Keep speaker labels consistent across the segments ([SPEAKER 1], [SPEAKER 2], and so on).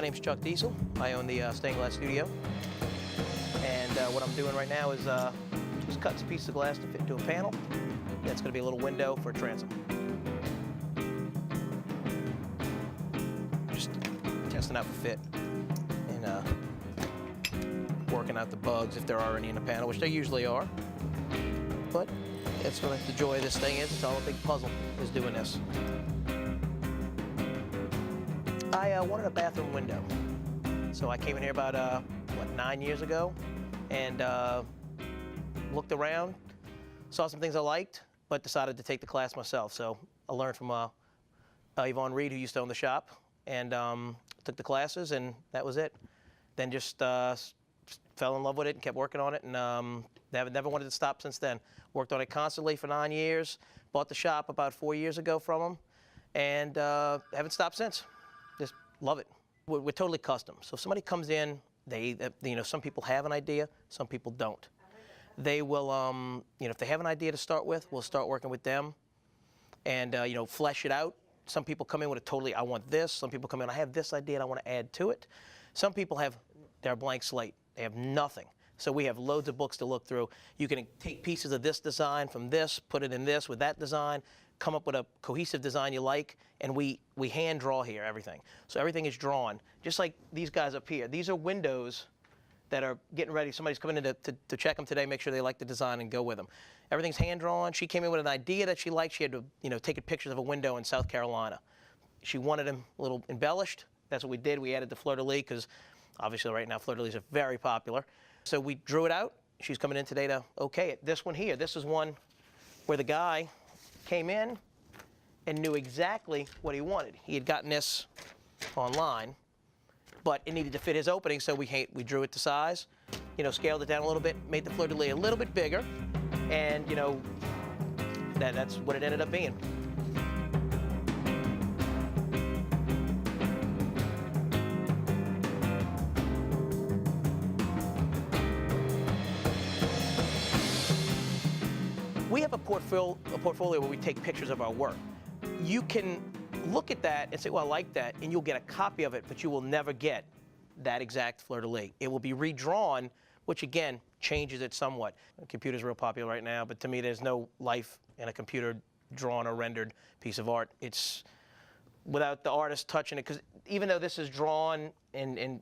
[SPEAKER 1] My name's Chuck Diesel. I own the stained glass studio. And what I'm doing right now is just cutting some pieces of glass to fit into a panel. That's going to be a little window for a transom. Just testing out the fit and working out the bugs if there are any in the panel, which there usually are. But that's what the joy of this thing is. It's all a big puzzle, is doing this. I wanted a bathroom window. So I came in here about, 9 years ago and looked around, saw some things I liked, but decided to take the class myself. So I learned from Yvonne Reed, who used to own the shop, and took the classes, and that was it. Then just fell in love with it and kept working on it, and never wanted to stop since then. Worked on it constantly for 9 years, bought the shop about 4 years ago from them, and haven't stopped since. Just love it. We're totally custom. So if somebody comes in, some people have an idea, some people don't. They will, if they have an idea to start with, we'll start working with them and, flesh it out. Some people come in with I want this. Some people come in, I have this idea and I want to add to it. Some people they're a blank slate. They have nothing. So we have loads of books to look through. You can take pieces of this design from this, put it in this with that design, come up with a cohesive design you like, and we hand draw here everything. So everything is drawn, just like these guys up here. These are windows that are getting ready. Somebody's coming in to check them today, make sure they like the design and go with them. Everything's hand drawn. She came in with an idea that she liked. She had to, take pictures of a window in South Carolina. She wanted them a little embellished. That's what we did. We added the fleur-de-lis because obviously right now fleur-de-lis are very popular. So we drew it out. She's coming in today to okay it. This one here, this is one where the guy came in and knew exactly what he wanted. He had gotten this online, but it needed to fit his opening, so we drew it to size, scaled it down a little bit, made the fleur-de-lis a little bit bigger, and that's what it ended up being. We have a portfolio where we take pictures of our work. You can look at that and say, well, I like that, and you'll get a copy of it, but you will never get that exact fleur-de-lis. It will be redrawn, which again, changes it somewhat. The computer's real popular right now, but to me, there's no life in a computer drawn or rendered piece of art. It's without the artist touching it, because even though this is drawn and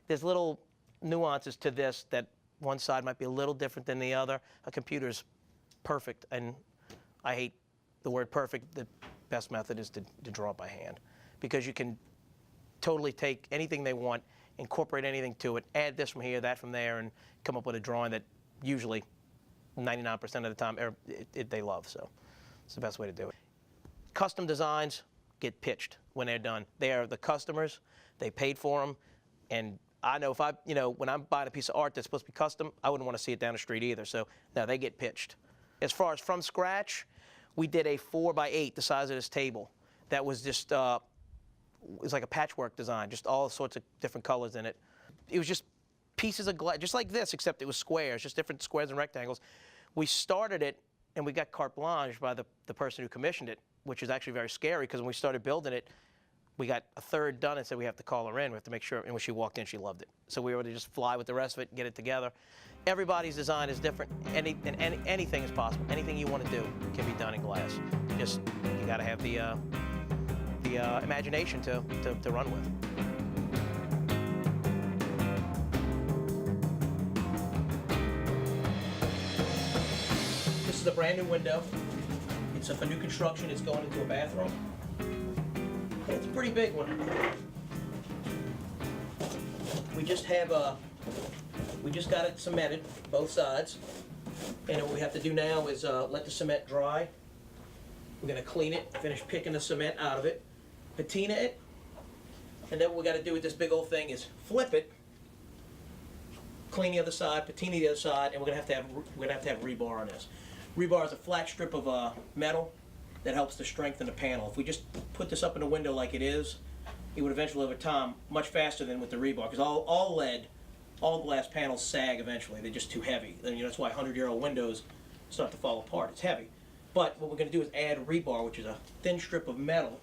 [SPEAKER 1] there's little nuances to this that one side might be a little different than the other, a computer's perfect, and I hate the word perfect. The best method is to draw it by hand, because you can totally take anything they want, incorporate anything to it, add this from here, that from there, and come up with a drawing that usually 99% of the time they love. So it's the best way to do it. Custom designs get pitched when they're done. They are the customers. They paid for them, and I know when I'm buying a piece of art that's supposed to be custom, I wouldn't want to see it down the street either. So no, they get pitched. As far as from scratch, we did a 4x8, the size of this table. That was just, it was like a patchwork design, just all sorts of different colors in it. It was just pieces of glass, just like this, except it was squares, just different squares and rectangles. We started it, and we got carte blanche by the person who commissioned it, which is actually very scary, because when we started building it, we got a third done and said we have to call her in. We have to make sure, and when she walked in, she loved it. So we were able to just fly with the rest of it, get it together. Everybody's design is different, anything is possible. Anything you want to do can be done in glass. You got to have the imagination to run with. This is a brand new window. It's for new construction. It's going into a bathroom. It's a pretty big one. We just got it cemented, both sides. And what we have to do now is let the cement dry. We're gonna clean it, finish picking the cement out of it, patina it, and then what we gotta do with this big old thing is flip it, clean the other side, patina the other side, and we're gonna have to have rebar on this. Rebar is a flat strip of metal that helps to strengthen the panel. If we just put this up in the window like it is, it would eventually, over time, much faster than with the rebar, because all lead, all glass panels sag eventually. They're just too heavy. And that's why 100-year-old windows start to fall apart. It's heavy. But what we're going to do is add rebar, which is a thin strip of metal,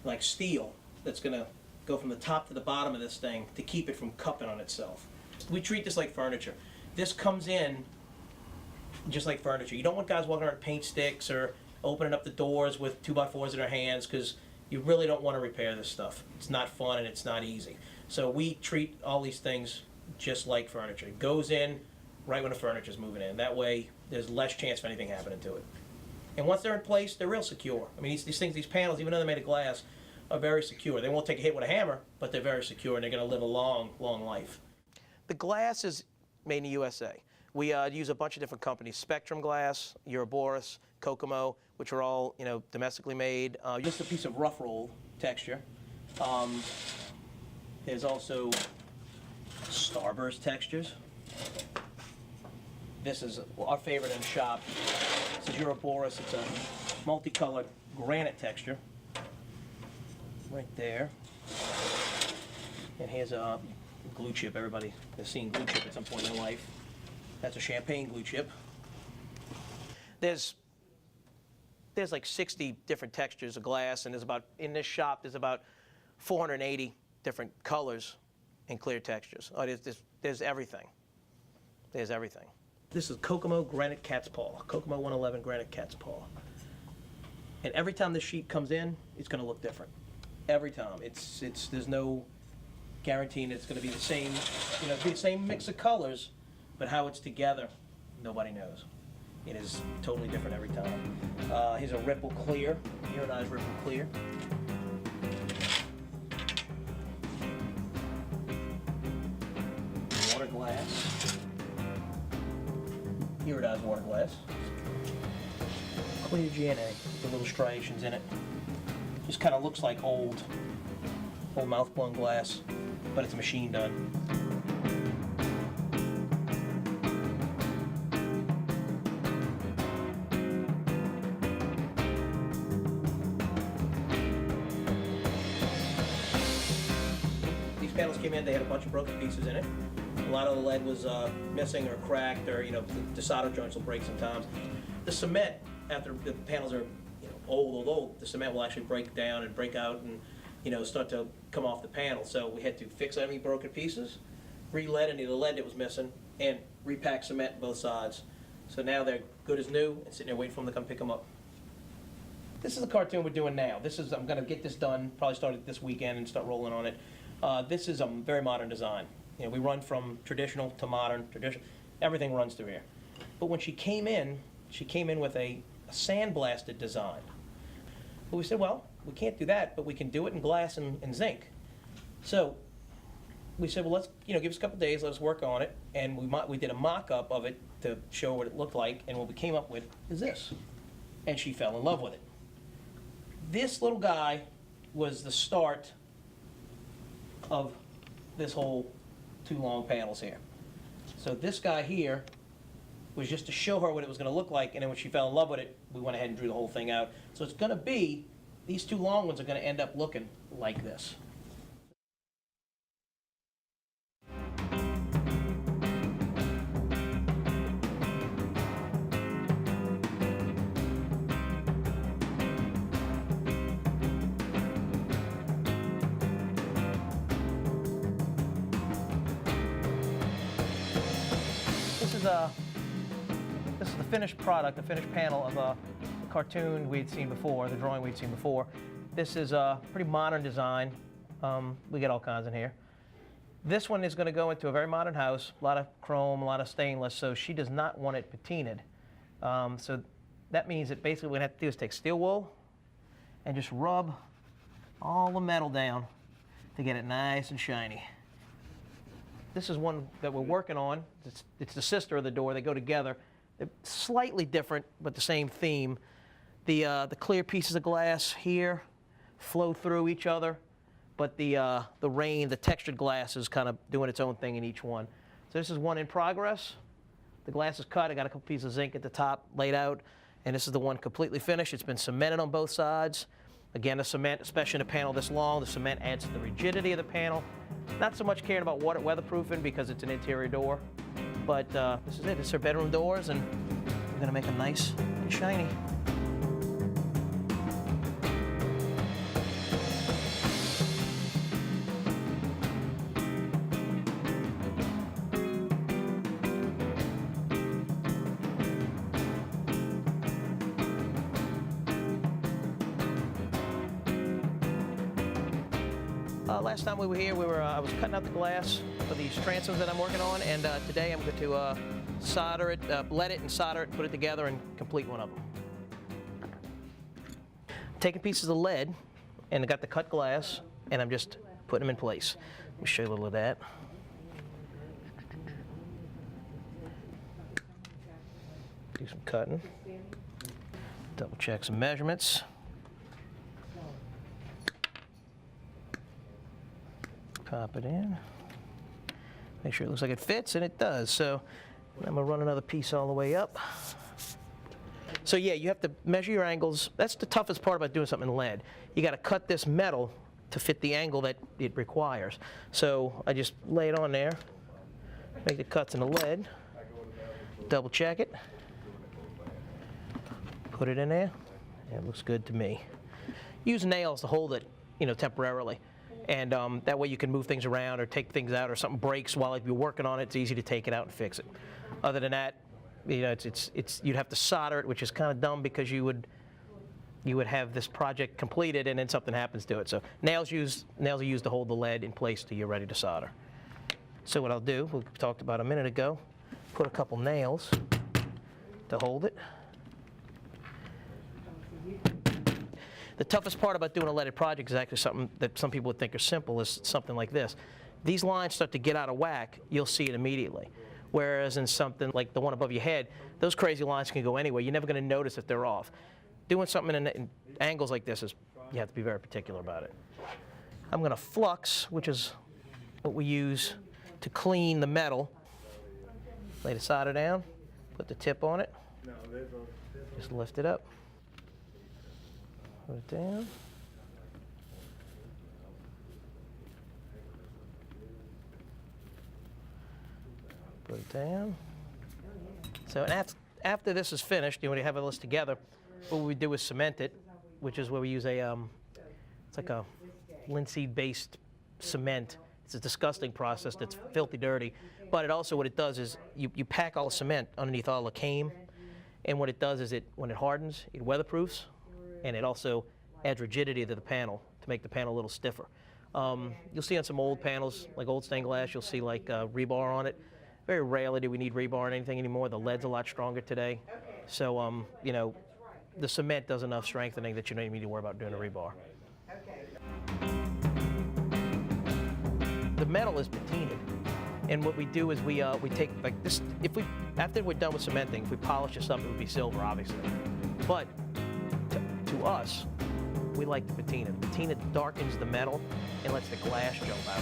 [SPEAKER 1] like steel, that's going to go from the top to the bottom of this thing to keep it from cupping on itself. We treat this like furniture. This comes in just like furniture. You don't want guys walking around with paint sticks or opening up the doors with 2x4s in their hands, because you really don't want to repair this stuff. It's not fun and it's not easy. So we treat all these things just like furniture. It goes in right when the furniture's moving in. That way there's less chance of anything happening to it. And once they're in place, they're real secure. I mean, these things, these panels, even though they're made of glass, are very secure. They won't take a hit with a hammer, but they're very secure and they're going to live a long, long life. The glass is made in the USA. We use a bunch of different companies: Spectrum Glass, Uroboros, Kokomo, which are all domestically made. Just a piece of rough roll texture. There's also Starburst textures. This is our favorite in the shop. This is Uroboros. It's a multicolored granite texture. Right there. And here's a glue chip. Everybody has seen glue chip at some point in their life. That's a champagne glue chip. There's like 60 different textures of glass, and there's about, in this shop, there's about 480 different colors and clear textures. Oh, there's everything. There's everything. This is Kokomo Granite Cat's Paw. Kokomo 111 Granite Cat's Paw. And every time this sheet comes in, it's going to look different. Every time. There's no guaranteeing it's going to be the same, be the same mix of colors, but how it's together, nobody knows. It is totally different every time. Here's a Ripple Clear, iodized Ripple Clear. Water glass, iodized water glass. Clear GNA with the little striations in it. Just kind of looks like old mouth-blown glass, but it's machine done. These panels came in, they had a bunch of broken pieces in it. A lot of the lead was missing or cracked, or the solder joints will break sometimes. The cement, after the panels are old, the cement will actually break down and break out and start to come off the panel. So we had to fix any broken pieces, re-lead any of the lead that was missing, and repack cement both sides. So now they're good as new and sitting there waiting for them to come pick them up. This is the cartoon we're doing now. I'm going to get this done, probably start it this weekend and start rolling on it. This is a very modern design. We run from traditional to modern. Everything runs through here. But when she came in with a sandblasted design. But we said, well, we can't do that, but we can do it in glass and zinc. So we said, well, let's give us a couple days, let us work on it, and we did a mock-up of it to show what it looked like, and what we came up with is this. And she fell in love with it. This little guy was the start of this whole two long panels here. So this guy here was just to show her what it was going to look like, and then when she fell in love with it, we went ahead and drew the whole thing out. So it's going to be, these two long ones are going to end up looking like this. This is the finished product, the finished panel of a cartoon we'd seen before, the drawing we'd seen before. This is a pretty modern design. We get all kinds in here. This one is going to go into a very modern house, a lot of chrome, a lot of stainless, so she does not want it patinaed. So that means that basically what we have to do is take steel wool and just rub all the metal down to get it nice and shiny. This is one that we're working on. It's the sister of the door. They go together. They're slightly different, but the same theme. The clear pieces of glass here flow through each other, but the textured glass is kind of doing its own thing in each one. So this is one in progress. The glass is cut. I got a couple pieces of zinc at the top laid out, and this is the one completely finished. It's been cemented on both sides. Again, the cement, especially in a panel this long, the cement adds to the rigidity of the panel. Not so much caring about weatherproofing because it's an interior door, but this is it. This is her bedroom doors, and we're going to make them nice and shiny. Last time we were here, I was cutting out the glass for these transoms that I'm working on, and today I'm going to solder it, lead it and solder it, put it together, and complete one of them. Taking pieces of lead, and I got the cut glass, and I'm just putting them in place. Let me show you a little of that. Do some cutting. Double check some measurements. Pop it in. Make sure it looks like it fits, and it does. So I'm gonna run another piece all the way up. So yeah, you have to measure your angles. That's the toughest part about doing something in lead. You gotta cut this metal to fit the angle that it requires. So I just lay it on there, make the cuts in the lead, double check it, put it in there. It looks good to me. Use nails to hold it, temporarily. And that way you can move things around or take things out, or something breaks while you're working on it, it's easy to take it out and fix it. Other than that, you'd have to solder it, which is kind of dumb because you would have this project completed and then something happens to it. So nails are used to hold the lead in place till you're ready to solder. So what I'll do, we talked about a minute ago, put a couple nails to hold it. The toughest part about doing a leaded project is actually something that some people would think are simple, is something like this. These lines start to get out of whack, you'll see it immediately. Whereas in something like the one above your head, those crazy lines can go anywhere. You're never going to notice if they're off. Doing something in angles like this, you have to be very particular about it. I'm going to flux, which is what we use to clean the metal. Lay the solder down, put the tip on it, just lift it up. Put it down. Put it down. So after this is finished, when you have all this together, what we do is cement it, which is where we use it's like a linseed-based cement. It's a disgusting process that's filthy dirty. But what it does is you pack all the cement underneath all the cane, and what it does is when it hardens, it weatherproofs. And it also adds rigidity to the panel to make the panel a little stiffer. You'll see on some old panels, like old stained glass, you'll see like rebar on it. Very rarely do we need rebar on anything anymore. The lead's a lot stronger today. So, the cement does enough strengthening that you don't even need to worry about doing a rebar. The metal is patinaed. And what we do is we take like this, after we're done with cementing, if we polish this up, it would be silver, obviously. But to us, we like the patina. The patina darkens the metal and lets the glass jump out.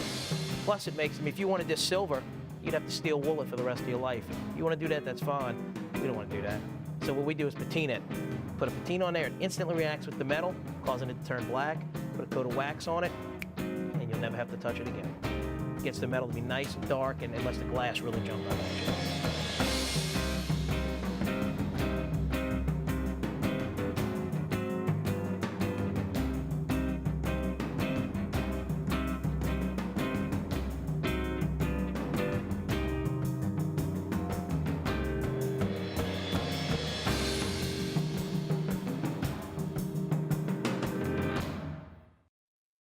[SPEAKER 1] Plus it makes, if you wanted this silver, you'd have to steel wool it for the rest of your life. If you want to do that, that's fine. We don't want to do that. So what we do is patina it. Put a patina on there, it instantly reacts with the metal, causing it to turn black. Put a coat of wax on it, and you'll never have to touch it again. It gets the metal to be nice and dark and lets the glass really jump out at you.